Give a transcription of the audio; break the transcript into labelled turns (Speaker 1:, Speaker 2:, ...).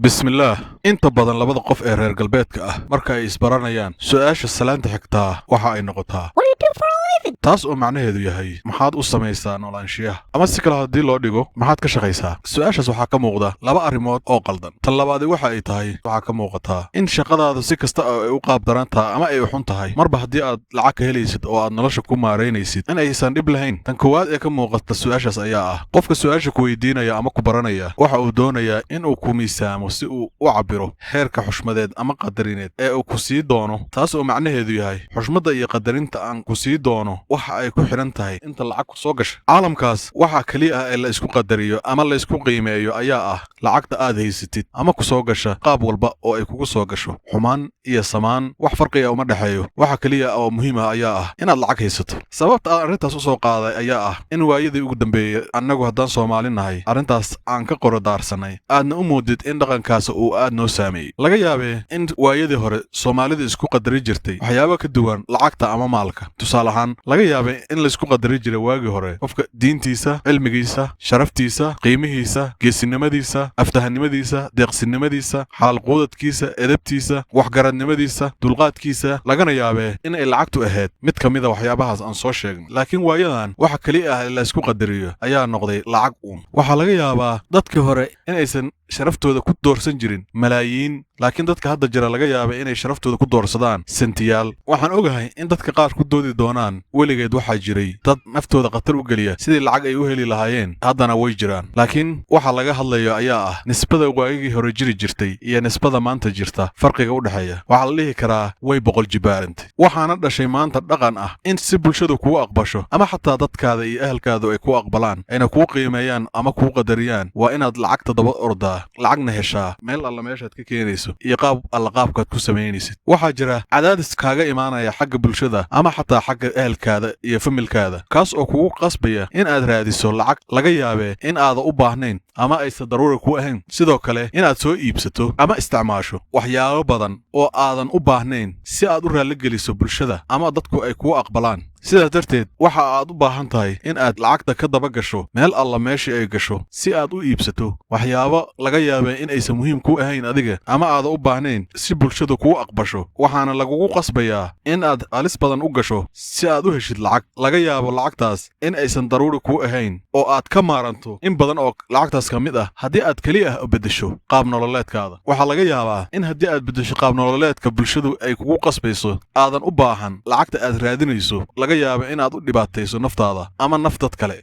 Speaker 1: bismillaah inta badan labada qof ee reer galbeedka ah marka ay isbaranayaan su'aasha salaanta xigtaa waxa ay noqotaa taas oo macnaheedu yahay maxaad u samaysaa noolaanshiyaha ama si kale haddii loo dhigo maxaad ka shaqaysaa su'aashaas waxaa ka muuqda laba arrimood oo qaldan tan labaadi waxa ay tahay waxaa ka muuqataa in shaqadaada si kasta oo ay u qaabdaran tahay ama ay xun tahay marba haddii aad lacag ka helaysid oo aad nolosha ku maaraynaysid in aysan dhib lahayn tan koowaad ee ka muuqata su'aashaas ayaa ah qofka su'aasha ku weydiinaya ama ku baranaya waxa uu doonayaa in uu ku miisaamo si uu u cabbiro heerka xushmadeed ama qadarineed ee uu ku sii doono taas oo macnaheedu yahay xushmadda iyo qadarinta aan ku sii doono waxa ay ku xidhan tahay inta lacag ku soo gasha caalamkaas waxa keliya ah ee la isku qadariyo ama la isku qiimeeyo ayaa ah lacagta aad haysatid ama ku soo gasha qaab walba oo ay kugu soo gasho xumaan iyo samaan wax farqiga uma dhexeeyo waxa keliya oo muhiim ah ayaa ah inaad lacag haysato sababta aan arrintaas u soo qaaday ayaa ah in waayadii ugu dambeeyey annagu haddaan Soomaali nahay arrintaas aan ka qorodaarsanay aadna u moodid in dhaqankaas uu aad noo saameeyey laga yaabee in waayadii hore Soomaalida isku qadari jirtay waxyaabo ka duwan lacagta ama maalka tusaale ahaan laga yaabee in la isku qadari jiray waagii hore qofka diintiisa cilmigiisa sharaftiisa qiimihiisa geesinimadiisa aftahanimadiisa deeqsinimadiisa xalaal quudadkiisa edebtiisa waxgaradnimadiisa dulqaadkiisa lagana yaabee in ay lacagtu ahayd mid ka mida waxyaabahaas aan soo sheegnay laakiin waayadan waxa kaliya ah ee la isku qadariyo ayaa noqday lacag uun waxaa laga yaabaa dadkii hore in aysan sharaftooda ku doorsan jirin malaayiin laakiin dadka hadda jira laga yaabay inay sharaftooda ku doorsadaan sentiyaal waxaan ogahay in dadka qaar ku doodi doonaan weligeed waxaa jiray dad naftooda khatar u geliya sidii lacag ay u heli lahaayeen haddana way jiraan laakiin waxa laga hadlayo ayaa ah nisbada waagigii hore jiri jirtay iyo nisbada maanta jirta farqiga u dhexeeya waxaa la dhihi karaa way boqol jibaarantay waxaana dhashay maanta dhaqan ah in si bulshadu kugu aqbasho ama xataa dadkaada iyo ahalkaadu ay ku aqbalaan ayna kuu qiimeeyaan ama kuu qadariyaan waa inaad lacagta daba ordaa lacagna heshaa meel alla meeshaad ka keenayso iyo qaab alla qaabkaad ku samaynaysid waxaa jira cadaadis kaaga imaanaya xagga bulshada ama xataa xagga ehelkaada iyo familkaada kaas oo kugu qasbaya in aad raadiso lacag laga yaabee in aadan u baahnayn ama aysan daruuri ku ahayn sidoo kale inaad soo iibsato ama isticmaasho waxyaabo badan oo aadan u baahnayn si aad u raalligeliso bulshada ama dadku ay kuu aqbalaan sidaas darteed waxa aad u baahan tahay in aad lacagta ka daba gasho meel alla meeshii ay gasho si aad u iibsato waxyaabo laga yaabee in aysan muhiim ku ahayn adiga ama aadan u baahnayn si bulshadu kuu aqbasho waxaana lagugu qasbayaa in aad halis badan u gasho si aad u heshid lacag laga yaabo lacagtaas in aysan daruuri kuu ahayn oo aad ka maaranto in badan oo lacagtaas ka mid ah haddii aad keliya ah beddesho qaab nololeedkaada waxaa laga yaabaa in haddii aad beddesho qaab nololeedka bulshadu ay kugu qasbayso aadan u baahan lacagta aad raadinayso laga yaaba inaad u dhibaatayso naftaada ama naf dad kale